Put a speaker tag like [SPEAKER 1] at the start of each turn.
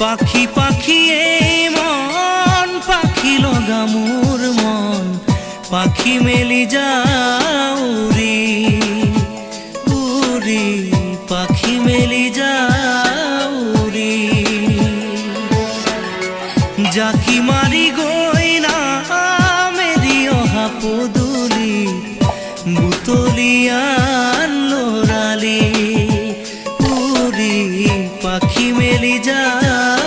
[SPEAKER 1] পাখি পাখি এই মন পাখি লগা মোর মন পাখি মেলি যাও উড়ি উড়ি পাখি মেলি যাও উড়ি জাকি মারি গইনা মেরি অহা পদুলি বুতলিয়ান লরালি উড়ি পাখি মেলি যাও